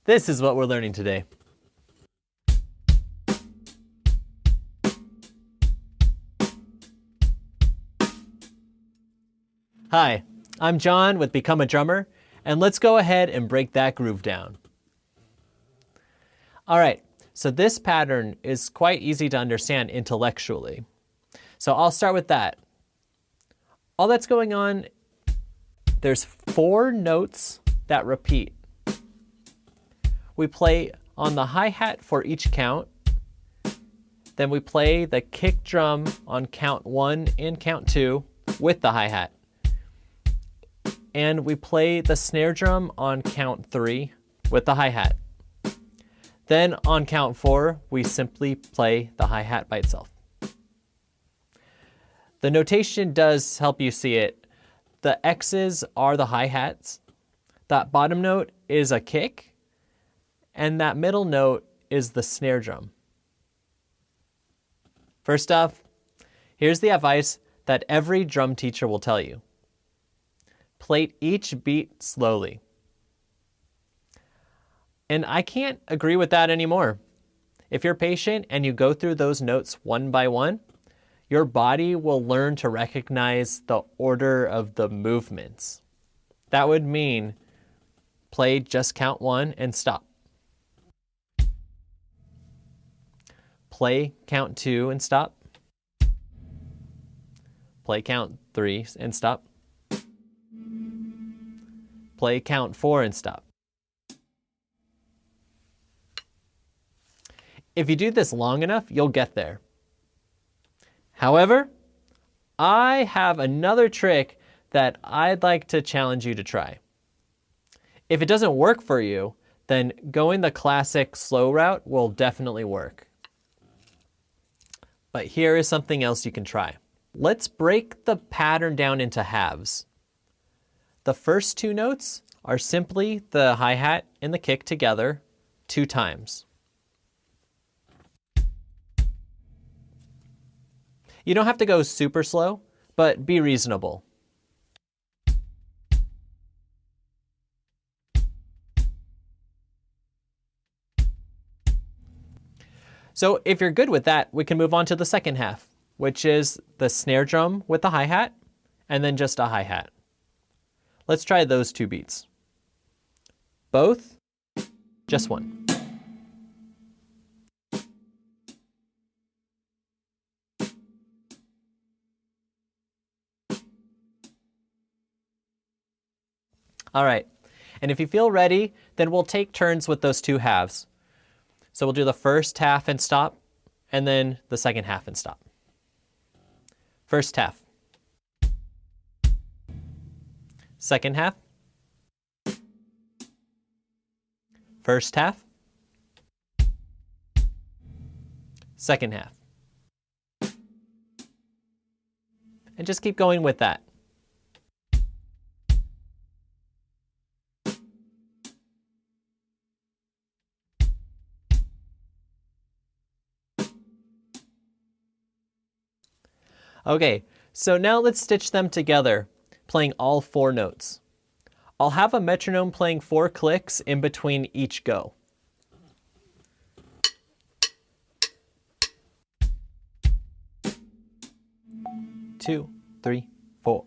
This is what we're learning today. Hi, I'm John with Become a Drummer, and let's go ahead and break that groove down. All right, so this pattern is quite easy to understand intellectually. So I'll start with that. All that's going on, there's 4 notes that repeat. We play on the hi-hat for each count. Then we play the kick drum on count 1 and count 2 with the hi-hat. And we play the snare drum on count 3 with the hi-hat. Then on count 4, we simply play the hi-hat by itself. The notation does help you see it. The X's are the hi-hats. That bottom note is a kick. And that middle note is the snare drum. First off, here's the advice that every drum teacher will tell you. Play each beat slowly. And I can't agree with that anymore. If you're patient and you go through those notes one by one, your body will learn to recognize the order of the movements. That would mean play just count 1 and stop. Play count 2 and stop. Play count 3 and stop. Play count 4 and stop. If you do this long enough, you'll get there. However, I have another trick that I'd like to challenge you to try. If it doesn't work for you, then going the classic slow route will definitely work. But here is something else you can try. Let's break the pattern down into halves. The first 2 notes are simply the hi-hat and the kick together 2 times. You don't have to go super slow, but be reasonable. So if you're good with that, we can move on to the second half, which is the snare drum with the hi-hat and then just a hi-hat. Let's try those 2 beats. Both, just 1. All right, and if you feel ready, then we'll take turns with those 2 halves. So we'll do the first half and stop, and then the second half and stop. First half. Second half. First half. Second half. And just keep going with that. Okay, so now let's stitch them together, playing all 4 notes. I'll have a metronome playing 4 clicks in between each go. Two, 3, 4.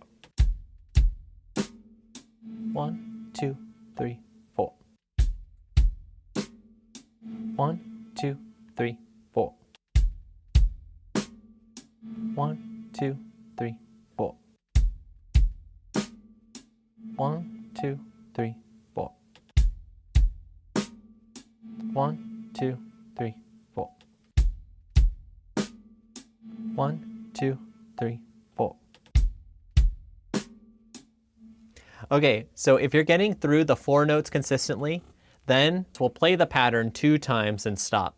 1, 2, 3, 4. 1, 2, 3, 4. 1, 2, 3, 4. 1, 2, 3, 4. 1, 2, 3, 4. 1, 2, 3, 4. Okay, so if you're getting through the 4 notes consistently, then we'll play the pattern 2 times and stop.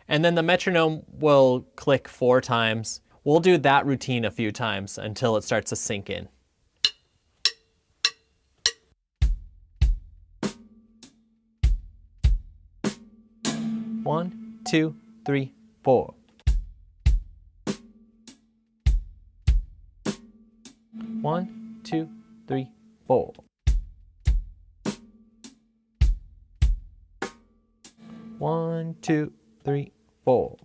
And then the metronome will click 4 times. We'll do that routine a few times until it starts to sink in. One, 2, 3, 4. 1, 2, 3, 4. 1, 2, 3, 4.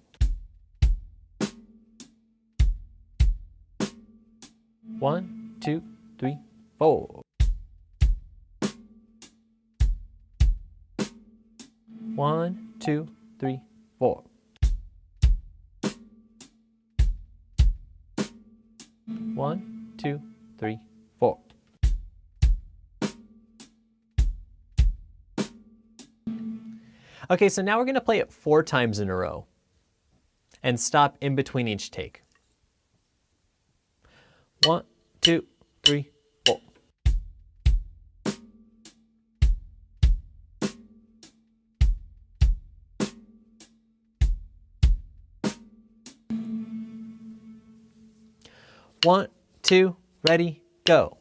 1, 2, 3, 4. 1, 2, 3, 4. 1, 2, 3, 4. 'Okay, so now we're going to play it 4 times in a row and stop in between each take. 1, 2, 3, 4. 1, 2, ready, go.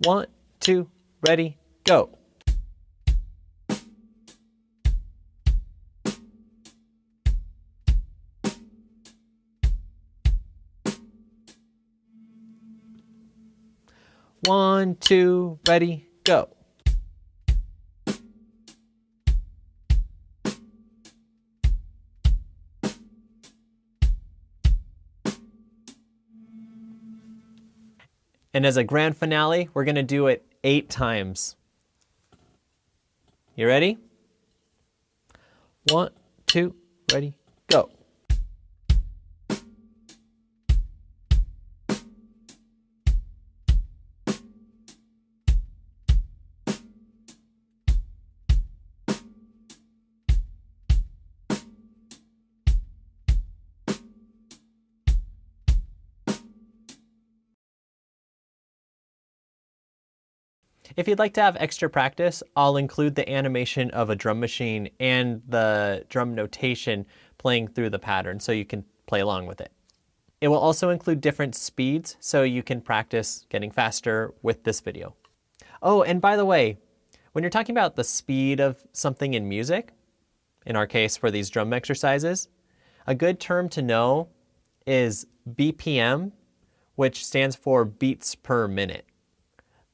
1, 2, ready, go. 1, 2, ready, go. 'And as a grand finale, we're going to do it 8 times. You ready? 1, 2, ready, go. 'If you'd like to have extra practice, I'll include the animation of a drum machine and the drum notation playing through the pattern so you can play along with it. It will also include different speeds so you can practice getting faster with this video. Oh, and by the way, when you're talking about the speed of something in music, in our case for these drum exercises, a good term to know is BPM, which stands for beats per minute.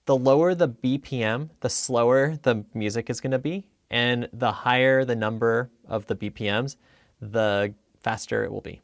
The lower the BPM, the slower the music is going to be, and the higher the number of the BPMs, the faster it will be.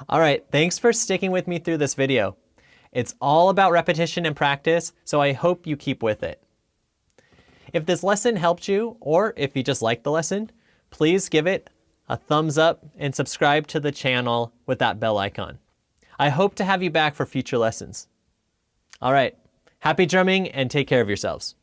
All right, thanks for sticking with me through this video. It's all about repetition and practice, so I hope you keep with it. If this lesson helped you, or if you just liked the lesson, please give it a thumbs up and subscribe to the channel with that bell icon. I hope to have you back for future lessons. All right, happy drumming and take care of yourselves.